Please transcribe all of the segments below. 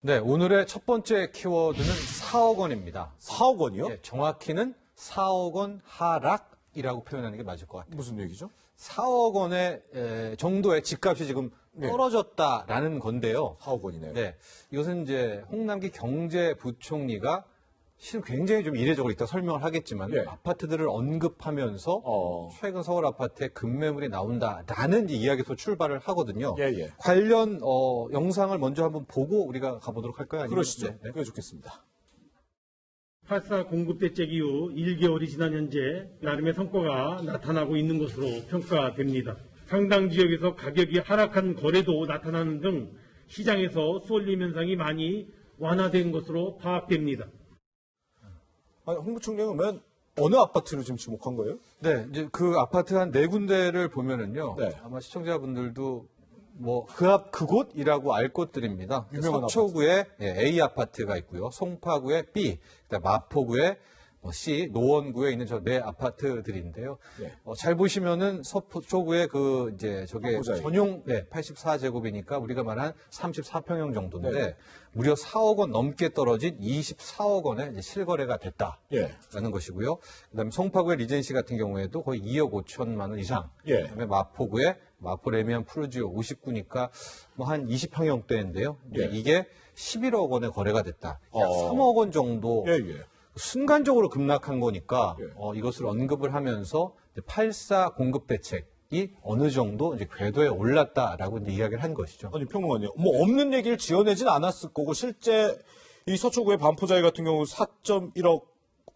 네, 오늘의 첫 번째 키워드는 4억 원입니다. 4억 원이요? 예, 정확히는 4억 원 하락이라고 표현하는 게 맞을 것 같아요. 무슨 얘기죠? 4억 원의 정도의 집값이 지금 떨어졌다라는 건데요. 4억 원이네요. 네, 이것은 이제 홍남기 경제부총리가 실은 굉장히 좀 이례적으로 이따 설명을 하겠지만 예. 아파트들을 언급하면서 최근 서울 아파트에 급매물이 나온다라는 이제 이야기에서 출발을 하거든요. 예. 관련 영상을 먼저 한번 보고 우리가 가보도록 할까요? 아니면- 그러시죠. 네. 그게 좋겠습니다. 8.4 공급 대책 이후 1개월이 지난 현재 나름의 성과가 나타나고 있는 것으로 평가됩니다. 상당 지역에서 가격이 하락한 거래도 나타나는 등 시장에서 쏠림 현상이 많이 완화된 것으로 파악됩니다. 아니, 홍 부총리는 그러면 어느 아파트를 지금 지목한 거예요? 네, 이제 그 아파트 한 네 군데를 보면은요. 네. 아마 시청자분들도 뭐 그곳이라고 알 곳들입니다. 유명한 서초구에 A 아파트가 있고요. 송파구에 B, 그다음 마포구에 C, 노원구에 있는 저 네 아파트들인데요. 네. 잘 보시면은 서초구에 그 이제 저게 마포자이. 전용 84제곱이니까 우리가 말한 34평형 정도인데 네. 무려 4억 원 넘게 떨어진 24억 원에 이제 실거래가 됐다. 예. 라는 것이고요. 그다음에 송파구의 리젠시 같은 경우에도 거의 2억 5천만 원 이상. 예. 그다음에 마포구의 마포 레미안 푸르지오 59니까 뭐 한 20평형대인데요. 예. 이게 11억 원에 거래가 됐다. 약 3억 원 정도 예. 순간적으로 급락한 거니까 예. 이것을 언급을 하면서 8.4 공급 대책이 어느 정도 이제 궤도에 올랐다라고 이제 이야기를 한 것이죠. 아니, 평론가님. 뭐 없는 얘기를 지어내진 않았을 거고, 실제 이 서초구의 반포자이 같은 경우 4.1억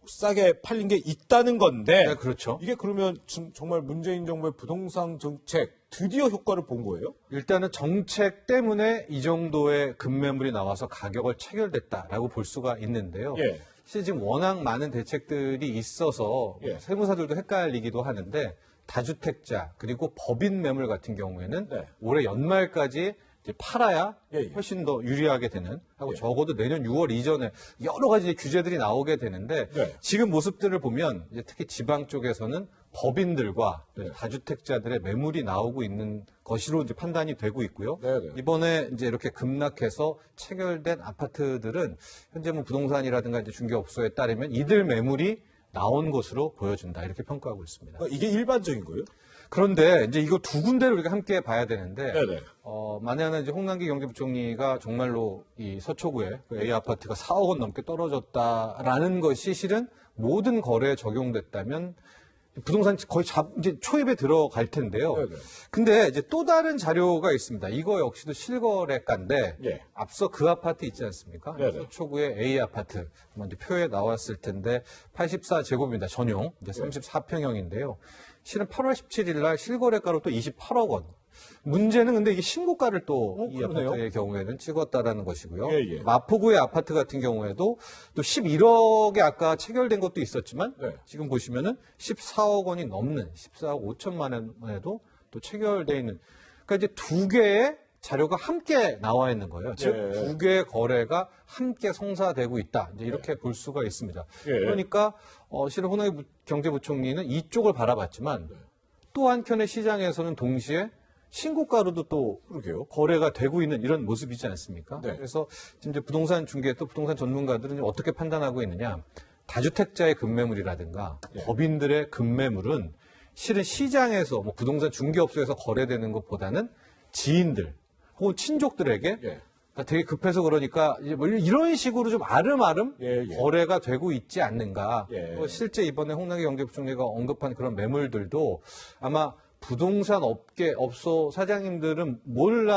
싸게 팔린 게 있다는 건데. 네, 그렇죠. 이게 그러면 지금 정말 문재인 정부의 부동산 정책 드디어 효과를 본 거예요? 일단은 정책 때문에 이 정도의 급매물이 나와서 가격을 체결됐다라고 볼 수가 있는데요. 예. 사실 지금 워낙 많은 대책들이 있어서 예. 세무사들도 헷갈리기도 하는데 다주택자 그리고 법인 매물 같은 경우에는 네. 올해 연말까지 이제 팔아야 예. 훨씬 더 유리하게 되는 하고 예. 적어도 내년 6월 이전에 여러 가지 이제 규제들이 나오게 되는데 네. 지금 모습들을 보면 이제 특히 지방 쪽에서는 법인들과 네. 다주택자들의 매물이 나오고 있는 것으로 이제 판단이 되고 있고요. 네네. 이번에 이제 이렇게 급락해서 체결된 아파트들은 현재 뭐 부동산이라든가 이제 중개업소에 따르면 이들 매물이 나온 것으로 보여준다 이렇게 평가하고 있습니다. 그러니까 이게 일반적인 거예요? 그런데 이제 이거 두 군데를 우리가 함께 봐야 되는데 네네. 만약에 이제 홍남기 경제부총리가 정말로 이 서초구에 그 A 아파트가 4억 원 넘게 떨어졌다라는 것이 실은 모든 거래에 적용됐다면 부동산 거의 이제 초입에 들어갈 텐데요. 네네. 근데 이제 또 다른 자료가 있습니다. 이거 역시도 실거래가인데 예. 앞서 그 아파트 있지 않습니까? 네네. 서초구의 A 아파트 먼저 표에 나왔을 텐데 84제곱입니다. 전용 이제 네. 34평형인데요. 실은 8월 17일 날 실거래가로 또 28억 원. 문제는 근데 이게 신고가를 또 이 그러네요. 아파트의 경우에는 찍었다라는 것이고요. 예. 마포구의 아파트 같은 경우에도 또 11억에 아까 체결된 것도 있었지만 네. 지금 보시면은 14억 원이 넘는 14억 5천만 원에도 또 체결돼 있는. 그러니까 이제 두 개의 자료가 함께 나와 있는 거예요. 즉, 예. 두 개의 거래가 함께 성사되고 있다. 이제 이렇게 볼 수가 있습니다. 예. 그러니까, 실은 홍남기 경제부총리는 이쪽을 바라봤지만 또 한켠의 시장에서는 동시에 신고가로도 또 그러게요. 거래가 되고 있는 이런 모습이지 않습니까? 네. 그래서 지금 이제 부동산 중개 또 부동산 전문가들은 이제 어떻게 판단하고 있느냐. 다주택자의 급매물이라든가 법인들의 급매물은 실은 시장에서 뭐 부동산 중개업소에서 거래되는 것보다는 지인들 혹은 친족들에게 예. 되게 급해서 그러니까 이제 뭐 이런 식으로 좀 아름아름 예. 거래가 되고 있지 않는가. 예. 또 실제 이번에 홍남기 경제부총리가 언급한 그런 매물들도 아마 부동산 업소 사장님들은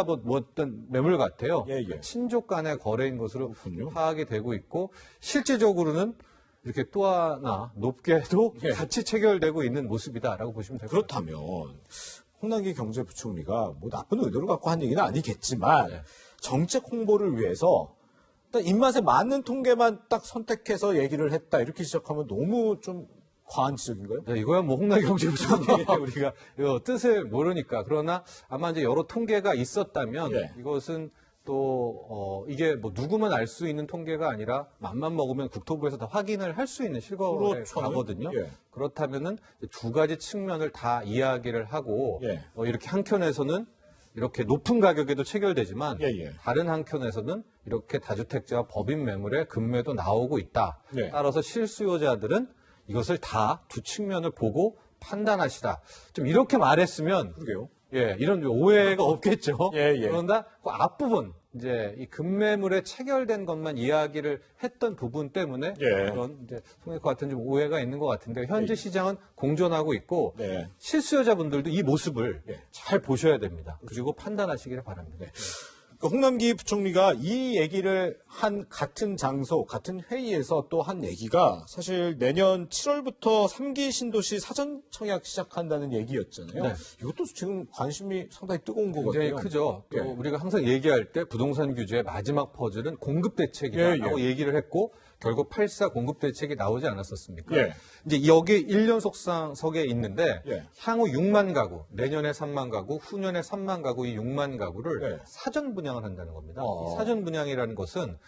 몰라봤던 매물 같아요. 예. 친족 간의 거래인 것으로 그렇군요. 파악이 되고 있고 실제적으로는 이렇게 또 하나 높게도 예. 같이 체결되고 있는 모습이다라고 보시면 될 것 같아요. 그렇다면 홍남기 경제부총리가 뭐 나쁜 의도를 갖고 한 얘기는 아니겠지만 네. 정책 홍보를 위해서 딱 입맛에 맞는 통계만 딱 선택해서 얘기를 했다 이렇게 시작하면 너무 좀 과한 지적인가요? 네, 이거야 뭐 홍남기 경제부총리 우리가 이거 뜻을 모르니까 그러나 아마 이제 여러 통계가 있었다면 예. 이것은 또 이게 뭐 누구만 알 수 있는 통계가 아니라 맘만 먹으면 국토부에서 다 확인을 할 수 있는 실거래 그렇죠. 가거든요. 예. 그렇다면은 두 가지 측면을 다 이야기를 하고 예. 이렇게 한켠에서는 이렇게 높은 가격에도 체결되지만 예, 예. 다른 한켠에서는 이렇게 다주택자 법인 매물의 급매도 나오고 있다. 네. 따라서 실수요자들은 이것을 다 두 측면을 보고 판단하시라. 좀 이렇게 말했으면 그러게요. 예, 이런 오해가 없겠죠. 예, 예. 그런다 그 앞부분 이제 이 급매물에 체결된 것만 이야기를 했던 부분 때문에 예. 그런 이제 송혜과 같은 좀 오해가 있는 것 같은데 현재 시장은 공존하고 있고 네. 실수요자분들도 이 모습을 예. 잘 보셔야 됩니다. 그리고 판단하시기를 바랍니다. 그 홍남기 부총리가 이 얘기를 한 같은 장소, 같은 회의에서 또 한 얘기가 사실 내년 7월부터 3기 신도시 사전 청약 시작한다는 얘기였잖아요. 네. 이것도 지금 관심이 상당히 뜨거운 것 굉장히 같아요. 크죠. 또 예. 우리가 항상 얘기할 때 부동산 규제의 마지막 퍼즐은 공급 대책이라고 예, 얘기를 했고 결국 8사 공급 대책이 나오지 않았었습니까? 예. 이제 여기 1년 속상석에 있는데 예. 향후 6만 가구, 내년에 3만 가구, 후년에 3만 가구 이 6만 가구를 예. 사전 분양을 한다는 겁니다. 어. 이 사전 분양이라는 것은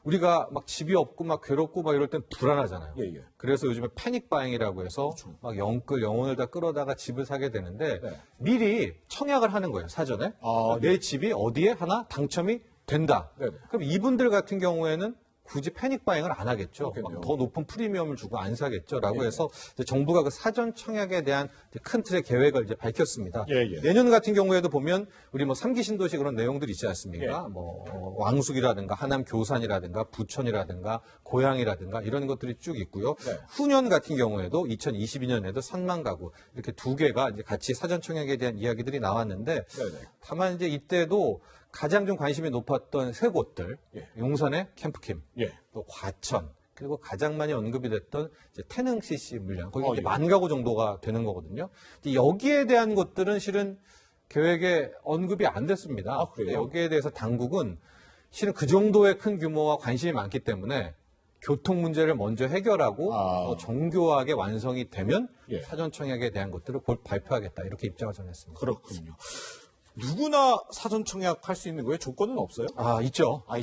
우리가 막 집이 없고 막 괴롭고 막 이럴 땐 불안하잖아요. 예, 예. 그래서 요즘에 패닉 바잉이라고 해서 막 영혼을 다 끌어다가 집을 사게 되는데 네. 미리 청약을 하는 거예요, 사전에. 아, 내 집이 어디에 하나 당첨이 된다. 네네. 그럼 이분들 같은 경우에는 굳이 패닉 바잉을 안 하겠죠. 그렇겠네요. 막 더 높은 프리미엄을 주고 안 사겠죠.라고 예. 해서 이제 정부가 그 사전 청약에 대한 이제 큰 틀의 계획을 이제 밝혔습니다. 예, 예. 내년 같은 경우에도 보면 우리 뭐 3기 신도시 그런 내용들이 있지 않습니까? 예. 뭐 왕숙이라든가 하남 교산이라든가 부천이라든가 고양이라든가 이런 것들이 쭉 있고요. 네. 후년 같은 경우에도 2022년에도 3만 가구 이렇게 두 개가 이제 같이 사전 청약에 대한 이야기들이 나왔는데 네네. 다만 이제 이때도 가장 좀 관심이 높았던 세 곳들 예. 용산의 캠프킴 예. 또 과천 그리고 가장 많이 언급이 됐던 이제 태릉 CC 물량 거기 이제 예. 만 가구 정도가 되는 거거든요. 근데 여기에 대한 것들은 실은 계획에 언급이 안 됐습니다. 아, 그래요? 여기에 대해서 당국은 실은 그 정도의 큰 규모와 관심이 많기 때문에 교통 문제를 먼저 해결하고 아. 더 정교하게 완성이 되면 예. 사전 청약에 대한 것들을 곧 발표하겠다 이렇게 입장을 전했습니다. 그렇군요. 누구나 사전 청약할 수 있는 거예요? 조건은 없어요? 아 있죠. 아,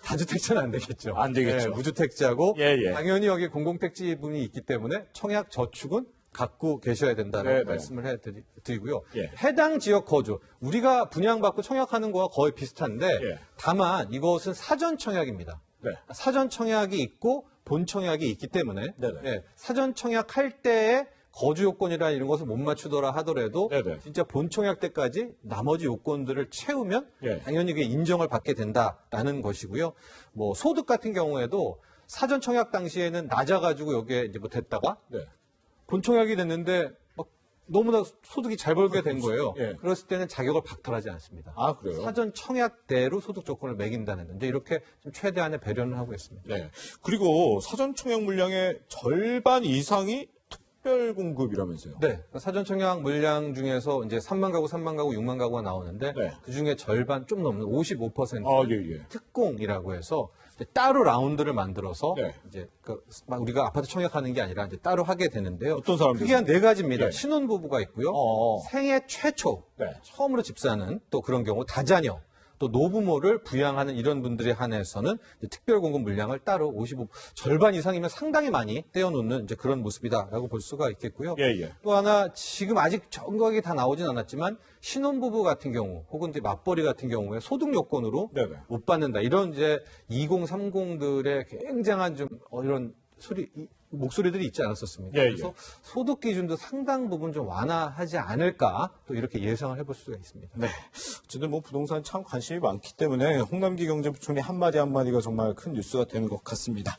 다주택자는 안 되겠죠. 안 되겠죠. 네, 무주택자고 예, 예. 당연히 여기 공공택지분이 있기 때문에 청약 저축은 갖고 계셔야 된다는 네, 네. 말씀을 해드리고요. 예. 해당 지역 거주 우리가 분양받고 청약하는 거와 거의 비슷한데 예. 다만 이것은 사전 청약입니다. 네. 사전 청약이 있고 본 청약이 있기 때문에 네네. 예, 사전 청약할 때에 거주 요건이나 이런 것을 못 맞추더라 하더라도 네네. 진짜 본 청약 때까지 나머지 요건들을 채우면 예. 당연히 이게 인정을 받게 된다라는 것이고요. 뭐 소득 같은 경우에도 사전 청약 당시에는 낮아가지고 여기에 이제 뭐 됐다가 네. 본 청약이 됐는데 막 너무나 소득이 잘 벌게 된 거예요. 예. 그랬을 때는 자격을 박탈하지 않습니다. 아, 그래요? 사전 청약대로 소득 조건을 매긴다는 이제 이렇게 좀 최대한의 배려를 하고 있습니다. 네. 그리고 사전 청약 물량의 절반 이상이 특별 공급이라면서요? 네. 사전 청약 물량 중에서 이제 3만 가구, 3만 가구, 6만 가구가 나오는데 네. 그 중에 절반 좀 넘는 55% 아, 예, 예. 특공이라고 해서 이제 따로 라운드를 만들어서 네. 이제 막 우리가 아파트 청약하는 게 아니라 이제 따로 하게 되는데요. 어떤 사람들이? 그게 한 네 가지입니다. 예. 신혼부부가 있고요. 어. 생애 최초 네. 처음으로 집 사는 또 그런 경우 다자녀 또 노부모를 부양하는 이런 분들에 한해서는 이제 특별 공급 물량을 따로 55 절반 이상이면 상당히 많이 떼어놓는 이제 그런 모습이다라고 볼 수가 있겠고요. 예, 예. 또 하나 지금 아직 정확하게 다 나오진 않았지만 신혼부부 같은 경우 혹은 이제 맞벌이 같은 경우에 소득 요건으로 네네. 못 받는다 이런 이제 2030들의 굉장한 좀 이런 목소리들이 있지 않았었습니까? 예, 그래서 소득 기준도 상당 부분 좀 완화하지 않을까 또 이렇게 예상을 해볼 수가 있습니다. 네. 어쨌든 뭐 부동산 참 관심이 많기 때문에 홍남기 경제부총리 한마디 한마디가 정말 큰 뉴스가 되는 것 같습니다.